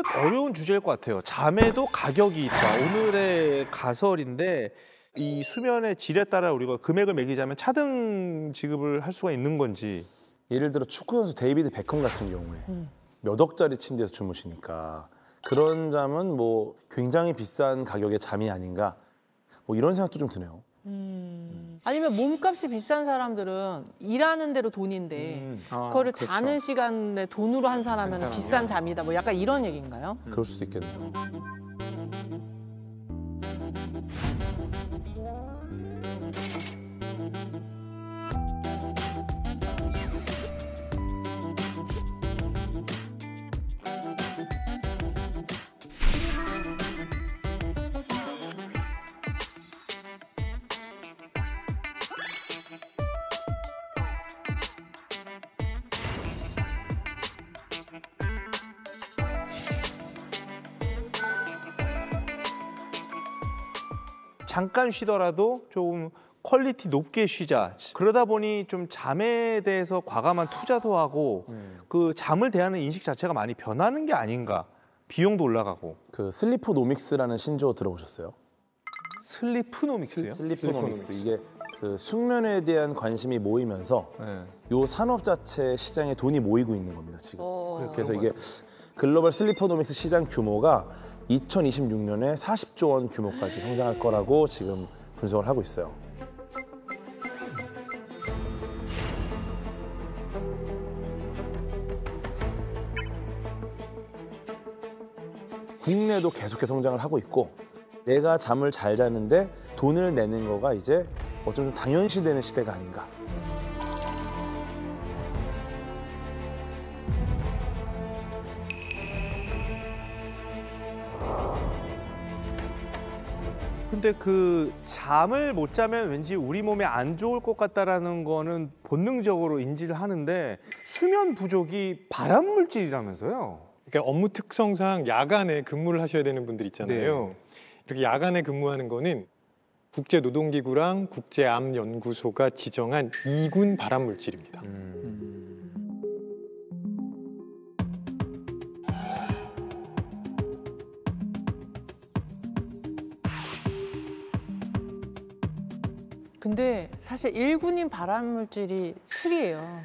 문득 어려운 주제일 것 같아요. 잠에도 가격이 있다. 오늘의 가설인데 이 수면의 질에 따라 우리가 금액을 매기자면 차등 지급을 할 수가 있는 건지. 예를 들어 축구 선수 데이비드 베컴 같은 경우에 몇 억짜리 침대에서 주무시니까 그런 잠은 뭐 굉장히 비싼 가격의 잠이 아닌가 뭐 이런 생각도 좀 드네요. 아니면 몸값이 비싼 사람들은 일하는 대로 돈인데 그거를 그렇죠. 자는 시간에 돈으로 환산하면 비싼 잠이다. 뭐 약간 이런 얘기인가요? 그럴 수도 있겠네요. 잠깐 쉬더라도 좀 퀄리티 높게 쉬자. 그러다 보니 좀 잠에 대해서 과감한 투자도 하고 그 잠을 대하는 인식 자체가 많이 변하는 게 아닌가. 비용도 올라가고. 그 슬리포노믹스라는 신조어 들어보셨어요? 슬리프노믹스요? 슬리포노믹스. 이게 그 숙면에 대한 관심이 모이면서 네. 요 산업 자체 시장에 돈이 모이고 있는 겁니다, 지금. 그래서 이게 같아요. 글로벌 슬리포노믹스 시장 규모가 2026년에 40조 원 규모까지 성장할 거라고 지금 분석을 하고 있어요. 국내도 계속해서 성장을 하고 있고 내가 잠을 잘 자는데 돈을 내는 거가 이제 어쩌면 당연시되는 시대가 아닌가. 근데 그 잠을 못 자면 왠지 우리 몸에 안 좋을 것 같다라는 거는 본능적으로 인지를 하는데 수면 부족이 발암 물질이라면서요? 그러니까 업무 특성상 야간에 근무를 하셔야 되는 분들 있잖아요. 네. 이렇게 야간에 근무하는 거는 국제노동기구랑 국제암연구소가 지정한 2군 발암 물질입니다. 근데 사실 1군인 발암물질이 술이에요.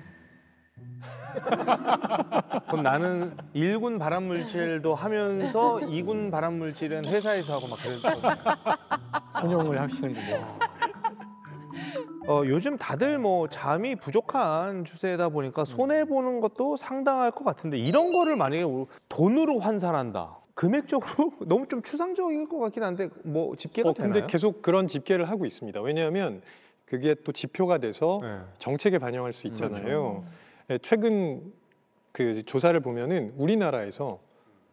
그럼 나는 1군 발암 물질도 하면서 2군 발암 물질은 회사에서 하고 막 그랬어. 혼용을 하시는군요. 요즘 다들 뭐 잠이 부족한 추세다 보니까 손해 보는 것도 상당할 것 같은데 이런 거를 만약에 돈으로 환산한다. 금액적으로 너무 좀 추상적일 것 같긴 한데 뭐 집계가 근데 되나요? 계속 그런 집계를 하고 있습니다. 왜냐하면 그게 또 지표가 돼서 네. 정책에 반영할 수 있잖아요. 네, 최근 그 조사를 보면은 우리나라에서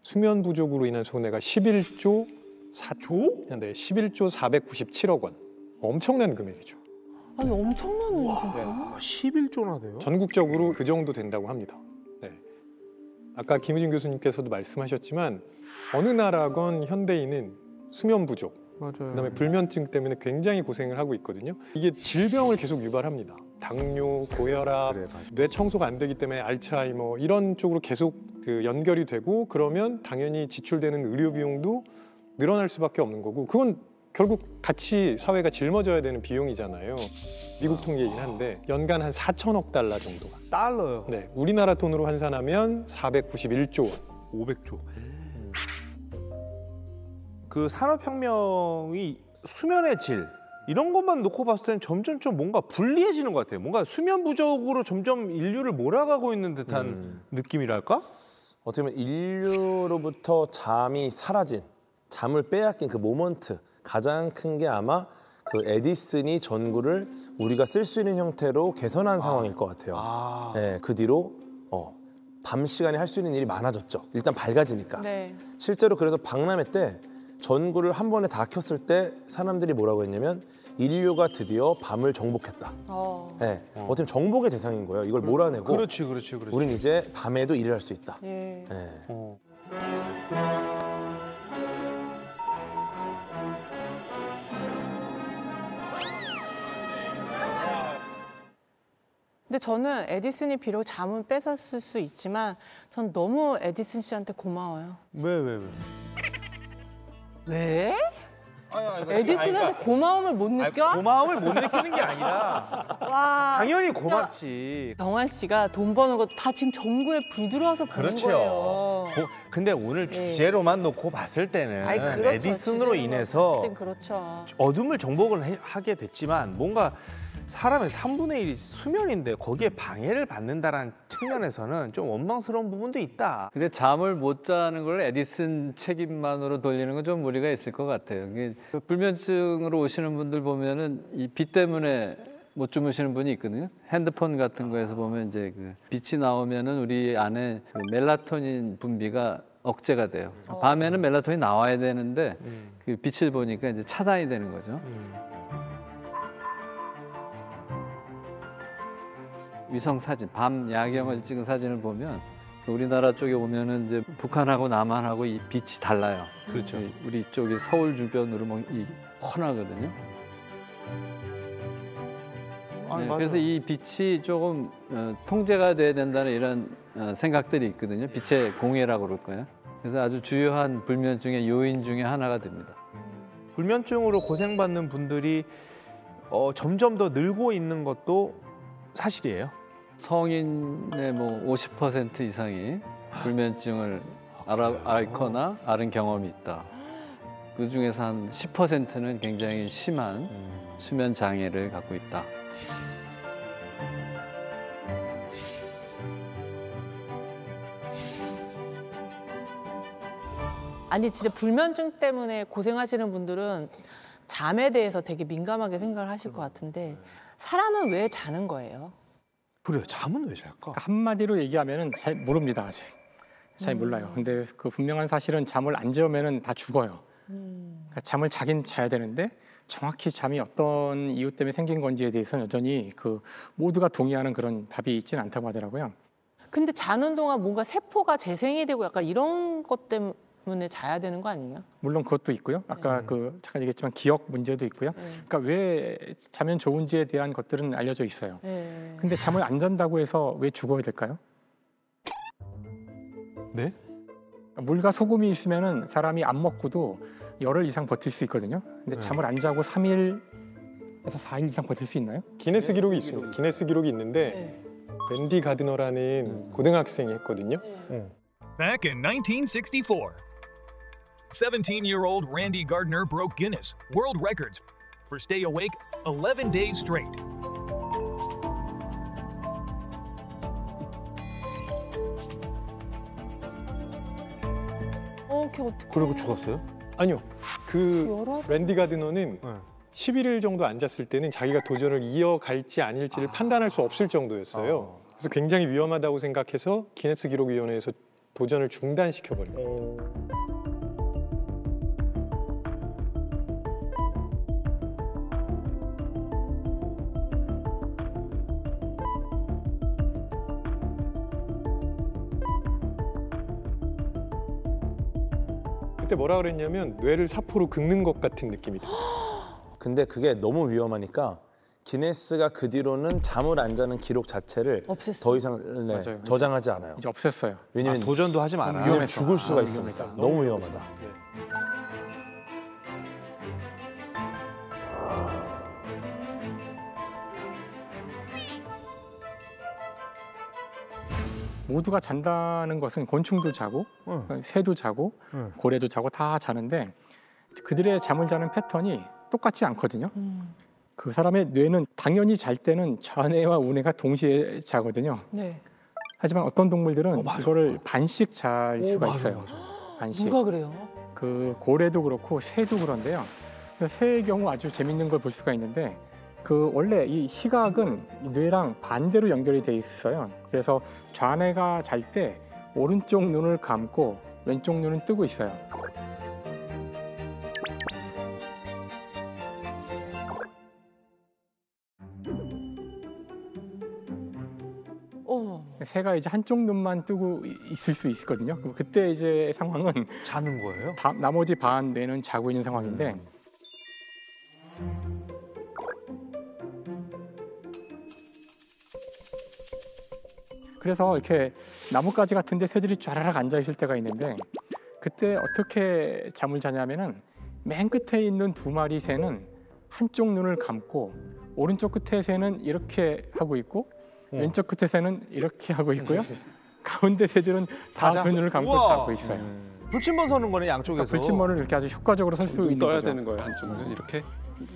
수면 부족으로 인한 손해가 11조 4조? 네, 11조 497억 원. 엄청난 금액이죠. 아니 엄청난 일이죠. 아, 11조나 돼요? 전국적으로 그 정도 된다고 합니다. 네. 아까 김우진 교수님께서도 말씀하셨지만 어느 나라건 현대인은 수면 부족, 맞아요. 그다음에 불면증 때문에 굉장히 고생을 하고 있거든요. 이게 질병을 계속 유발합니다. 당뇨, 고혈압, 그래, 맞아. 뇌 청소가 안 되기 때문에 알츠하이머 이런 쪽으로 계속 그 연결이 되고 그러면 당연히 지출되는 의료 비용도 늘어날 수밖에 없는 거고 그건 결국 같이 사회가 жил머져야 되는 비용이잖아요. 미국 통계이긴 한데 연간 한 4천억 달러 정도가. 달러요. 네, 우리나라 돈으로 환산하면 491조 원. 500조. 그 산업혁명이 수면의 질 이런 것만 놓고 봤을 때는 점점 좀 뭔가 불리해지는 것 같아요. 뭔가 수면 부족으로 점점 인류를 몰아가고 있는 듯한 느낌이랄까? 어떻게 보면 인류로부터 잠이 사라진, 잠을 빼앗긴 그 모먼트 가장 큰 게 아마 그 에디슨이 전구를 우리가 쓸 수 있는 형태로 개선한 상황일 것 같아요. 네, 그 뒤로 밤 시간에 할 수 있는 일이 많아졌죠. 일단 밝아지니까. 네. 실제로 그래서 박람회 때 전구를 한 번에 다 켰을 때 사람들이 뭐라고 했냐면 인류가 드디어 밤을 정복했다. 네, 어떻게 보면 정복의 대상인 거예요. 이걸 몰아내고 그렇지. 우린 이제 밤에도 일을 할 수 있다. 예. 네. 근데 저는 에디슨이 비록 잠은 뺏었을 수 있지만 전 너무 에디슨 씨한테 고마워요. 왜? 왜? 그러니까 에디슨한테 고마움을 못 느껴? 고마움을 못 느끼는 게 아니라 와. 당연히 고맙지. 정환 씨가 돈 버는 거 다 지금 정부에 불 들어와서 버는 그렇죠. 거예요. 근데 오늘 네. 주제로만 놓고 봤을 때는 아이, 그렇죠. 에디슨으로 주제로 인해서 봤을 땐 그렇죠. 어둠을 정복을 하게 됐지만 뭔가 사람의 3분의 1이 수면인데 거기에 방해를 받는다라는 측면에서는 좀 원망스러운 부분도 있다. 근데 잠을 못 자는 걸 에디슨 책임만으로 돌리는 건 좀 무리가 있을 것 같아요. 이게 불면증으로 오시는 분들 보면은 이 빛 때문에 못 주무시는 분이 있거든요. 핸드폰 같은 거에서 보면 이제 그 빛이 나오면은 우리 안에 그 멜라토닌 분비가 억제가 돼요. 밤에는 멜라토닌이 나와야 되는데 그 빛을 보니까 이제 차단이 되는 거죠. 위성 사진, 밤 야경을 찍은 사진을 보면 우리나라 쪽에 오면은 이제 북한하고 남한하고 이 빛이 달라요. 그렇죠. 우리 쪽이 서울 주변으로 뭐 이 훤하거든요. 네, 그래서 이 빛이 조금 통제가 돼야 된다는 이런 생각들이 있거든요. 빛의 공해라고 그럴까요? 그래서 아주 주요한 불면증의 요인 중에 하나가 됩니다. 불면증으로 고생받는 분들이 점점 더 늘고 있는 것도 사실이에요. 성인의 뭐 50% 이상이 불면증을 앓거나 앓은 경험이 있다. 그 중에서 한 10%는 굉장히 심한 수면 장애를 갖고 있다. 아니 진짜 불면증 때문에 고생하시는 분들은 잠에 대해서 되게 민감하게 생각을 하실 것 같은데 사람은 왜 자는 거예요? 그래요. 잠은 왜 잘까? 그러니까 한마디로 얘기하면은 잘 모릅니다 아직. 잘 몰라요. 근데 그 분명한 사실은 잠을 안 재우면은 다 죽어요. 그러니까 잠을 자긴 자야 되는데 정확히 잠이 어떤 이유 때문에 생긴 건지에 대해서는 여전히 그 모두가 동의하는 그런 답이 있지는 않다고 하더라고요. 근데 자는 동안 뭔가 세포가 재생이 되고 약간 이런 것 때문에 자야 되는 거 아니에요? 물론 그것도 있고요. 아까 그 잠깐 얘기했지만 기억 문제도 있고요. 그러니까 왜 자면 좋은지에 대한 것들은 알려져 있어요. 네. 근데 잠을 안 잔다고 해서 왜 죽어야 될까요? 네? 물과 소금이 있으면은 사람이 안 먹고도 열흘 이상 버틸 수 있거든요. 근데 잠을 안 자고 3일에서 4일 이상 버틸 수 있나요? 기네스 기록이 있습니다. 기네스 기록이 있는데 랜디 가드너라는 고등학생이 했거든요. Back in 1964, 17-year-old Randy Gardner broke Guinness World Records for stay awake 11 days straight. 걔 어떻게? 그리고 죽었어요? 아니요. 그 열어? 랜디 가드너는 네. 11일 정도 앉았을 때는 자기가 도전을 이어갈지 아닐지를 판단할 수 없을 정도였어요. 그래서 굉장히 위험하다고 생각해서 기네스 기록위원회에서 도전을 중단시켜버린 거예요. 그때 뭐라 그랬냐면 뇌를 사포로 긁는 것 같은 느낌이 들어요. 근데 그게 너무 위험하니까 기네스가 그 뒤로는 잠을 안 자는 기록 자체를 없앴어. 더 이상 맞아요. 저장하지 않아요. 이제 없앴어요. 왜냐면 도전도 하지 말아요. 왜냐면 죽을 수가 아, 있으니까. 너무 위험하다. 네. 모두가 잔다는 것은 곤충도 자고 새도 자고 고래도 자고 다 자는데 그들의 잠을 자는 패턴이 똑같지 않거든요. 그 사람의 뇌는 당연히 잘 때는 좌뇌와 우뇌가 동시에 자거든요. 네. 하지만 어떤 동물들은 이거를 반씩 잘 수가 있어요. 반씩. 누가 그래요? 그 고래도 그렇고 새도 그런데요. 새의 경우 아주 재밌는 걸 볼 수가 있는데 그 원래 이 시각은 이 뇌랑 반대로 연결이 돼 있어요. 그래서 좌뇌가 잘 때 오른쪽 눈을 감고 왼쪽 눈은 뜨고 있어요. 어머. 새가 이제 한쪽 눈만 뜨고 있을 수 있거든요. 그럼 그때 이제 상황은 자는 거예요? 나머지 반 뇌는 자고 있는 상황인데 그래서 이렇게 나뭇가지 같은데 새들이 쫘라락 앉아 있을 때가 있는데 그때 어떻게 잠을 자냐면은 맨 끝에 있는 2마리 새는 한쪽 눈을 감고 오른쪽 끝에 새는 이렇게 하고 있고 왼쪽 끝에 새는 이렇게 하고 있고요. 가운데 새들은 다 자- 2눈을 감고 우와. 자고 있어요. 불침번 서는 거네 양쪽에서. 그러니까 불침번을 이렇게 아주 효과적으로 설 수 눈 있는 떠야 거죠. 되는 거예요 한쪽은 이렇게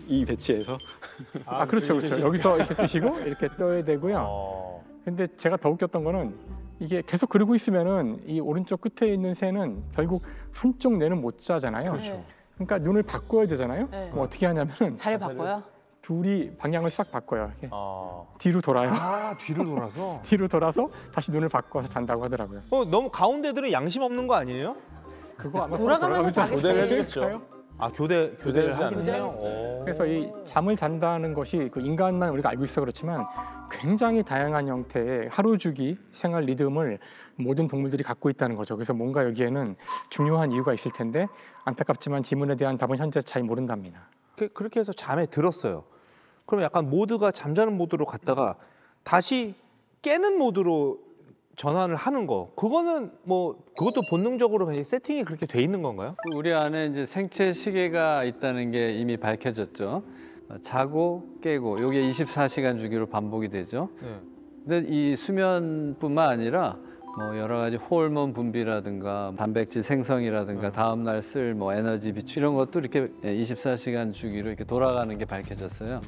이 배치에서. 아 그렇죠, 그렇죠. 여기서 이렇게 뜨시고 이렇게 떠야 되고요. 어. 근데 제가 더 웃겼던 거는 이게 계속 그러고 있으면은 이 오른쪽 끝에 있는 새는 결국 한쪽 뇌는 못 자잖아요. 그렇죠. 그러니까 눈을 바꿔야 되잖아요. 네. 그럼 어떻게 하냐면은 자리 바꿔요? 둘이 방향을 싹 바꿔요. 이렇게 아. 뒤로 돌아요. 아 뒤로 돌아서. 뒤로 돌아서 다시 눈을 바꿔서 잔다고 하더라고요. 너무 가운데들은 양심 없는 거 아니에요? 그거 아마 돌아가면서 자기 교대를 자리. 해주겠죠. 아 교대를 교대를 하긴 하지 해요. 않아요. 그래서 이 잠을 잔다는 것이 그 인간만 우리가 알고 있어 그렇지만 굉장히 다양한 형태의 하루 주기 생활 리듬을 모든 동물들이 갖고 있다는 거죠. 그래서 뭔가 여기에는 중요한 이유가 있을 텐데 안타깝지만 질문에 대한 답은 현재 잘 모른답니다. 그렇게 해서 잠에 들었어요. 그럼 약간 모드가 잠자는 모드로 갔다가 다시 깨는 모드로 전환을 하는 거. 그거는 뭐 그것도 본능적으로 그냥 세팅이 그렇게 돼 있는 건가요? 우리 안에 이제 생체 시계가 있다는 게 이미 밝혀졌죠. 자고 깨고 이게 24시간 주기로 반복이 되죠. 네. 근데 이 수면뿐만 아니라 뭐 여러 가지 호르몬 분비라든가 단백질 생성이라든가 다음 날 쓸 뭐 에너지 비축 이런 것도 이렇게 24시간 주기로 이렇게 돌아가는 게 밝혀졌어요.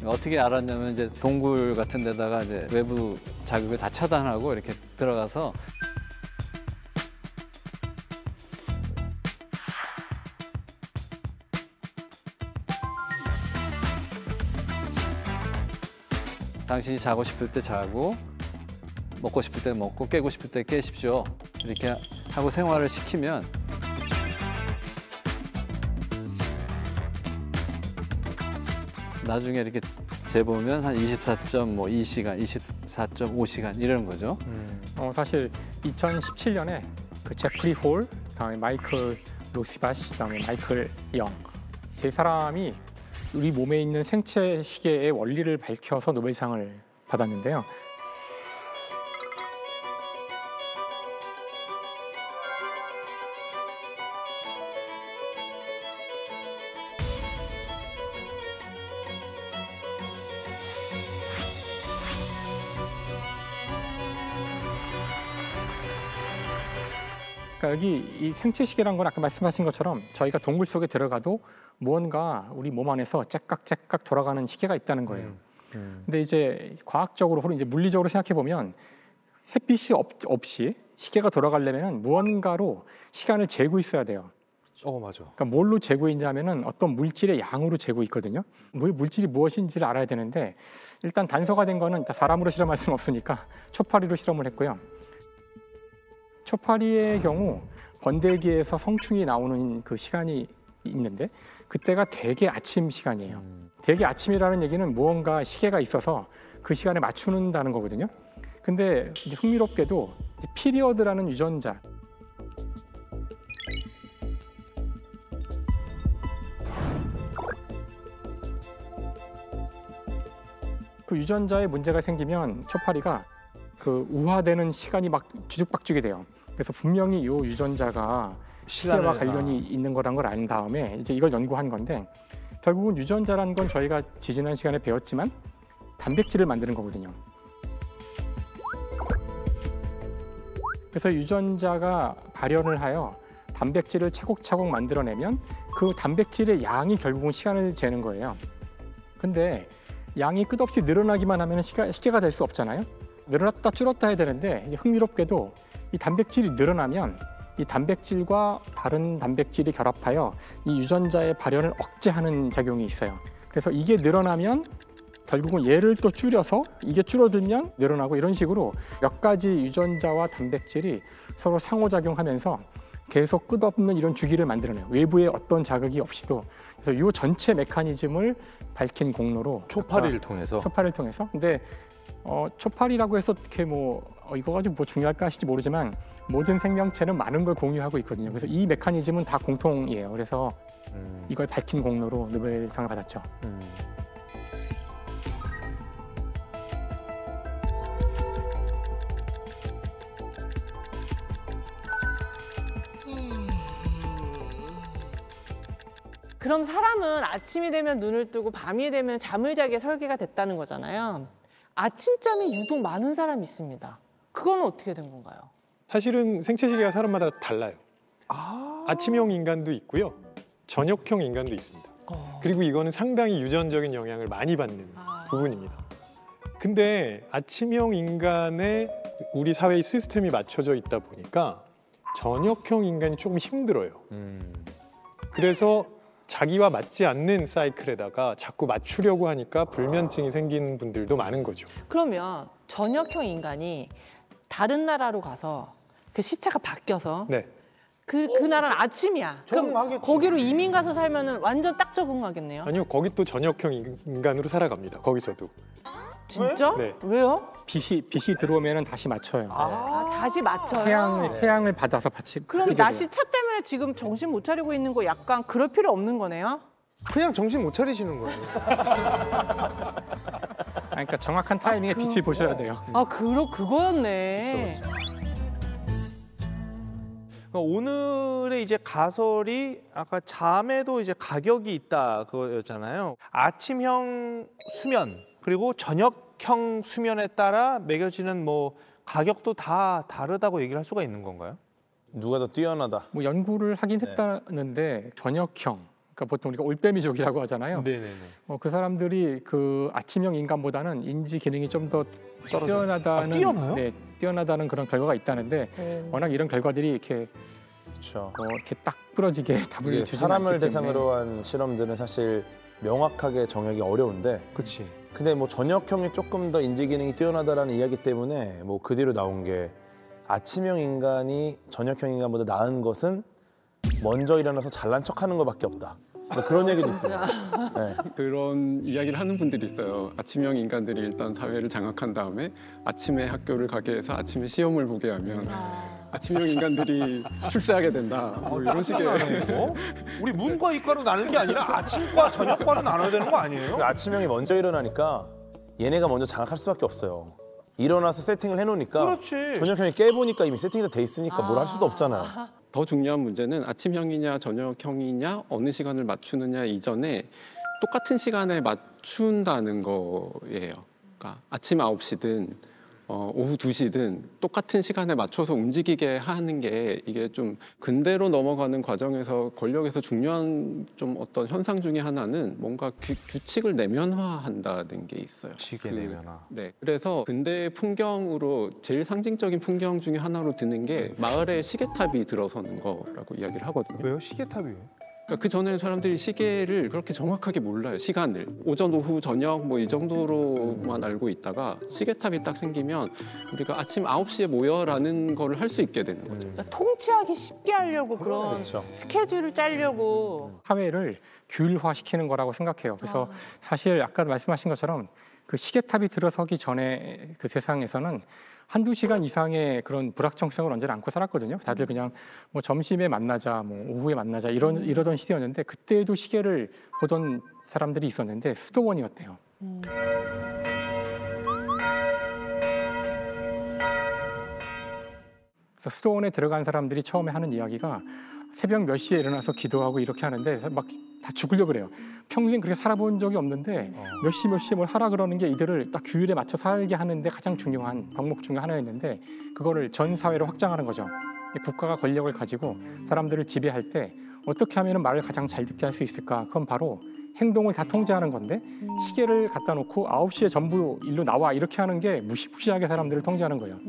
어떻게 알았냐면 이제 동굴 같은 데다가 이제 외부 자극을 다 차단하고 이렇게 들어가서 당신이 자고 싶을 때 자고 먹고 싶을 때 먹고 깨고 싶을 때 깨십시오. 이렇게 하고 생활을 시키면 나중에 이렇게 재보면 한 24.2시간, 24.5시간 이런 거죠. 사실 2017년에 그 제프리 홀, 다음에 마이클 로시바시, 다음에 마이클 영 세 사람이 우리 몸에 있는 생체 시계의 원리를 밝혀서 노벨상을 받았는데요. 그러니까 여기 이 생체 시계란 건 아까 말씀하신 것처럼 저희가 동굴 속에 들어가도 무언가 우리 몸 안에서 째깍째깍 돌아가는 시계가 있다는 거예요. 근데 이제 과학적으로 혹은 이제 물리적으로 생각해 보면 햇빛이 없이 시계가 돌아가려면 무언가로 시간을 재고 있어야 돼요. 맞아. 그러니까 뭘로 재고 있냐면은 어떤 물질의 양으로 재고 있거든요. 물질이 무엇인지를 알아야 되는데 일단 단서가 된 거는 사람으로 실험할 수는 없으니까 초파리로 실험을 했고요. 초파리의 경우 번데기에서 성충이 나오는 그 시간이 있는데 그때가 대개 아침 시간이에요. 대개 아침이라는 얘기는 무언가 시계가 있어서 그 시간에 맞추는다는 거거든요. 근데 이제 흥미롭게도 피리어드라는 유전자, 그 유전자에 문제가 생기면 초파리가 그 우화되는 시간이 막 뒤죽박죽이 돼요. 그래서 분명히 이 유전자가 시계와 관련이 있는 거란 걸 안 다음에 이제 이걸 연구한 건데 결국은 유전자란 건 저희가 지지난 시간에 배웠지만 단백질을 만드는 거거든요. 그래서 유전자가 발현을 하여 단백질을 차곡차곡 만들어내면 그 단백질의 양이 결국은 시간을 재는 거예요. 근데 양이 끝없이 늘어나기만 하면 시계가 될 수 없잖아요. 늘어났다 줄었다 해야 되는데 이게 흥미롭게도 이 단백질이 늘어나면 이 단백질과 다른 단백질이 결합하여 이 유전자의 발현을 억제하는 작용이 있어요. 그래서 이게 늘어나면 결국은 얘를 또 줄여서 이게 줄어들면 늘어나고 이런 식으로 몇 가지 유전자와 단백질이 서로 상호작용하면서 계속 끝없는 이런 주기를 만들어내요. 외부의 어떤 자극이 없이도. 그래서 이 전체 메커니즘을 밝힌 공로로 초파리를 통해서. 초파리를 통해서. 근데 초파리라고 해서 이렇게 이거 가지고 뭐 중요할까 하실지 모르지만 모든 생명체는 많은 걸 공유하고 있거든요. 그래서 이 메커니즘은 다 공통이에요. 그래서 이걸 밝힌 공로로 노벨상을 받았죠. 그럼 사람은 아침이 되면 눈을 뜨고 밤이 되면 잠을 자게 설계가 됐다는 거잖아요. 아침잠이 유독 많은 사람이 있습니다. 그건 어떻게 된 건가요? 사실은 생체 시계가 사람마다 달라요. 아침형 인간도 있고요. 저녁형 인간도 있습니다. 그리고 이거는 상당히 유전적인 영향을 많이 받는 부분입니다. 근데 아침형 인간의 우리 사회의 시스템이 맞춰져 있다 보니까 저녁형 인간이 조금 힘들어요. 그래서 자기와 맞지 않는 사이클에다가 자꾸 맞추려고 하니까 불면증이 생기는 분들도 많은 거죠. 그러면 저녁형 인간이 다른 나라로 가서 그 시차가 바뀌어서 네. 그 나라는 아침이야. 그럼 적응하겠지. 거기로 이민 가서 살면은 완전 딱 적응하겠네요. 아니요, 거기 또 저녁형 인간으로 살아갑니다. 거기서도. 진짜? 네. 왜요? 빛이 들어오면 다시 맞춰요. 다시 맞춰요. 태양을 받아서 받치. 그럼 나 시차 때문에 지금 정신 못 차리고 있는 거 약간 그럴 필요 없는 거네요? 그냥 정신 못 차리시는 거예요. 그러니까 정확한 타이밍에 빛을 보셔야 돼요. 그거였네. 그러니까 오늘의 이제 가설이 아까 잠에도 이제 가격이 있다 그거였잖아요. 아침형 수면 그리고 저녁형 수면에 따라 매겨지는 뭐 가격도 다 다르다고 얘기를 할 수가 있는 건가요? 누가 더 뛰어나다. 뭐 연구를 하긴 했다는데 저녁형, 그러니까 보통 우리가 올빼미족이라고 하잖아요. 네네네. 그 사람들이 그 아침형 인간보다는 인지 기능이 좀 더 뛰어나다는, 뛰어나요? 네, 뛰어나다는 그런 결과가 있다는데 워낙 이런 결과들이 이렇게 그렇죠. 이렇게 딱 부러지게 답을 이게 주지 사람을 않기 때문에. 대상으로 한 실험들은 사실 명확하게 정하기 어려운데, 그렇지. 근데 뭐 저녁형이 조금 더 인지 기능이 뛰어나다라는 이야기 때문에 뭐 그 뒤로 나온 게 아침형 인간이 저녁형 인간보다 나은 것은 먼저 일어나서 잘난 척하는 것밖에 없다. 뭐 그런 얘기도 있어요. 네. 그런 이야기를 하는 분들이 있어요. 아침형 인간들이 일단 사회를 장악한 다음에 아침에 학교를 가게 해서 아침에 시험을 보게 하면 아침형 인간들이 출세하게 된다. 뭐 이런 식의. 우리 문과 이과로 나누는 게 아니라 아침과 저녁과로 나눠야 되는 거 아니에요? 아침형이 먼저 일어나니까 얘네가 먼저 장악할 수밖에 없어요. 일어나서 세팅을 해놓으니까 그렇지. 저녁형이 깨보니까 이미 세팅이 다 돼 있으니까 뭘 할 수도 없잖아요. 더 중요한 문제는 아침형이냐 저녁형이냐 어느 시간을 맞추느냐 이전에 똑같은 시간에 맞춘다는 거예요. 그러니까 아침 9시든 오후 2시든 똑같은 시간에 맞춰서 움직이게 하는 게 이게 좀 근대로 넘어가는 과정에서 권력에서 중요한 좀 어떤 현상 중에 하나는 뭔가 규칙을 내면화한다는 게 있어요. 규칙의 내면화. 네, 그래서 근대 풍경으로 제일 상징적인 풍경 중에 하나로 드는 게 마을에 시계탑이 들어서는 거라고 이야기를 하거든요. 왜요? 시계탑이? 그러니까 그 전에 사람들이 시계를 그렇게 정확하게 몰라요. 시간을 오전, 오후, 저녁 뭐 이 정도로만 알고 있다가 시계탑이 딱 생기면 우리가 아침 9시에 모여라는 거를 할 수 있게 되는 거죠. 그러니까 통치하기 쉽게 하려고 그런 그렇죠. 스케줄을 짜려고. 사회를 규율화시키는 거라고 생각해요. 그래서 사실 아까 말씀하신 것처럼 그 시계탑이 들어서기 전에 그 세상에서는 한두 시간 이상의 그런 불확정성을 언제나 안고 살았거든요. 다들 그냥 뭐 점심에 만나자, 뭐 오후에 만나자 이러던 시대였는데 그때도 시계를 보던 사람들이 있었는데 수도원이었대요. 그래서 수도원에 들어간 사람들이 처음에 하는 이야기가 새벽 몇 시에 일어나서 기도하고 이렇게 하는데 막 다 죽으려고 그래요. 평생 그렇게 살아본 적이 없는데 몇 시에 뭘 하라 그러는 게 이들을 딱 규율에 맞춰 살게 하는데 가장 중요한 덕목 중에 하나였는데 그거를 전 사회로 확장하는 거죠. 국가가 권력을 가지고 사람들을 지배할 때 어떻게 하면 말을 가장 잘 듣게 할 수 있을까? 그건 바로 행동을 다 통제하는 건데 시계를 갖다 놓고 9시에 전부 일로 나와 이렇게 하는 게 무시무시하게 사람들을 통제하는 거예요.